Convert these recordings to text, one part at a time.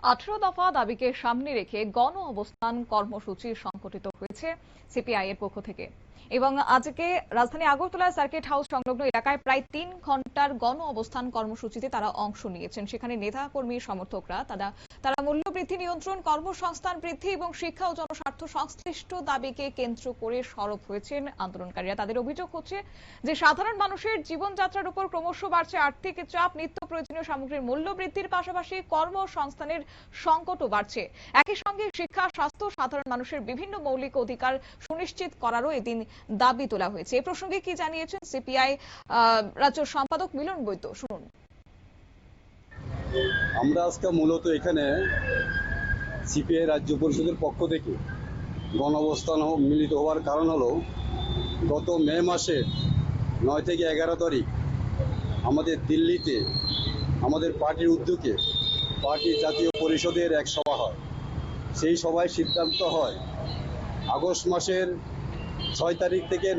18 দফা দাবিকে সামনে রেখে গণ অবস্থান কর্মসূচি সংগঠিত হয়েছে সিপিআই এর পক্ষ থেকে এবং আজকে রাজধানী আগরতলা সার্কিট হাউস সংলগ্ন এলাকায় প্রায় 3 ঘন্টার গণ অবস্থান কর্মসূচিতে তারা অংশ নিয়েছেন। সেখানে নেতা কর্মী সমর্থকরা তারা মূল্যবৃদ্ধি নিয়ন্ত্রণ, কর্মসংস্থান বৃদ্ধি এবং শিক্ষা ও জনস্বার্থ সংশ্লিষ্ট দাবিকে কেন্দ্র করে সরব হয়েছেন আন্দোলনকারীরা। তাদের অভিযোগ হচ্ছে যে সাধারণ মানুষের জীবনযাত্রার উপর ক্রমশ বাড়ছে আর্থিক চাপ, নিত্য প্রয়োজনীয় সামগ্রীর মূল্য বৃদ্ধির পাশাপাশি কর্মসংস্থানের সংকটও বাড়ছে। একই সঙ্গে শিক্ষা, স্বাস্থ্য, সাধারণ মানুষের বিভিন্ন মৌলিক অধিকার সুনিশ্চিত করারও এদিন দাবি তোলা হয়েছে। এই প্রসঙ্গে কি জানিয়েছেন সিপিআই রাজ্য সম্পাদক মিলন বৈদ্য, শুনুন। আমরা আজকে মূলত এখানে সিপিআই রাজ্য পরিষদের পক্ষ থেকে গণঅবস্থান মিলিত হওয়ার কারণ হলো গত মে মাসের 9 থেকে 11 তারিখ আমাদের দিল্লিতে আমাদের পার্টির উদ্যোগে পার্টির জাতীয় পরিষদের এক সভা হয়। সেই সভায় সিদ্ধান্ত হয় আগস্ট মাসের 6 তারিখ থেকে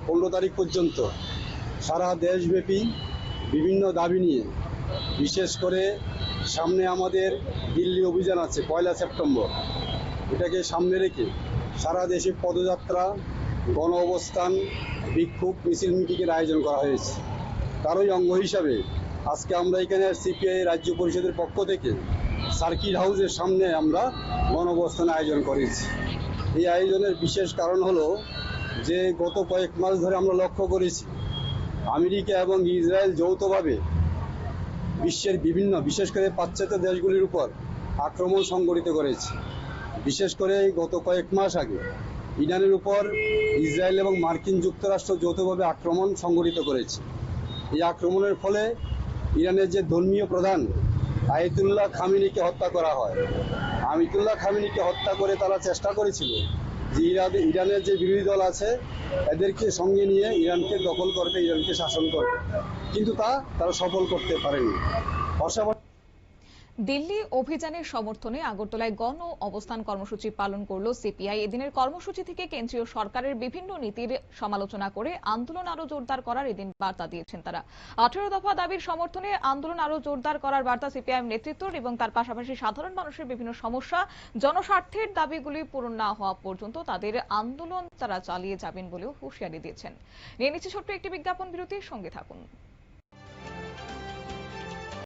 15 তারিখ পর্যন্ত সারা দেশব্যাপী বিভিন্ন দাবি নিয়ে, বিশেষ করে সামনে আমাদের দিল্লি অভিযান আছে 1 সেপ্টেম্বর, এটাকে সামনে রেখে সারা দেশে পদযাত্রা, গণ অবস্থান, বিক্ষোভ, মিছিল মিটিংয়ের আয়োজন করা হয়েছে। তারই অঙ্গ হিসাবে আজকে আমরা এখানে সিপিআই রাজ্য পরিষদের পক্ষ থেকে সার্কিট হাউসের সামনে আমরা গণ অবস্থান আয়োজন করেছি। এই আয়োজনের বিশেষ কারণ হলো যে গত কয়েক মাস ধরে আমরা লক্ষ্য করেছি আমেরিকা এবং ইসরায়েল যৌথভাবে বিশ্বের বিভিন্ন, বিশেষ করে পাশ্চাত্য দেশগুলির উপর আক্রমণ সংগঠিত করেছে। বিশেষ করে গত কয়েক মাস আগে ইরানের উপর ইসরায়েল এবং মার্কিন যুক্তরাষ্ট্র যৌথভাবে আক্রমণ সংগঠিত করেছে। এই আক্রমণের ফলে ইরানের যে ধর্মীয় প্রধান আয়াতুল্লাহ খামেনিকে হত্যা করা হয়। আয়াতুল্লাহ খামেনিকে হত্যা করে তারা চেষ্টা করেছিল যে ইরানের যে বিরোধী দল আছে এদেরকে সঙ্গে নিয়ে ইরানকে দখল করবে, ইরানকে শাসন করবে, কিন্তু তারা সফল করতে পারেনি। দিল্লি অভিযানের সমর্থনে আগরতলায় গণ অবস্থান কর্মসূচি পালন করল সিপিআই। এদিনের কর্মসূচি থেকে কেন্দ্রীয় সরকারের বিভিন্ন নীতির সমালোচনা করে আন্দোলন আরো জোরদার করার এদিন বার্তা দিয়েছেন তারা। 18 দফা দাবির সমর্থনে আন্দোলন আরো জোরদার করার বার্তা সিপিআই নেতৃত্বর এবং তার পাশাপাশি সাধারণ মানুষের বিভিন্ন সমস্যা, জনস্বার্থের দাবিগুলি পূরণ না হওয়া পর্যন্ত তাদের আন্দোলন তারা চালিয়ে যাবেন বলেও হুঁশিয়ারি দিয়েছেন। নিয়ে নিচ্ছে ছোট্ট একটি বিজ্ঞাপন বিরতির সঙ্গে থাকুন।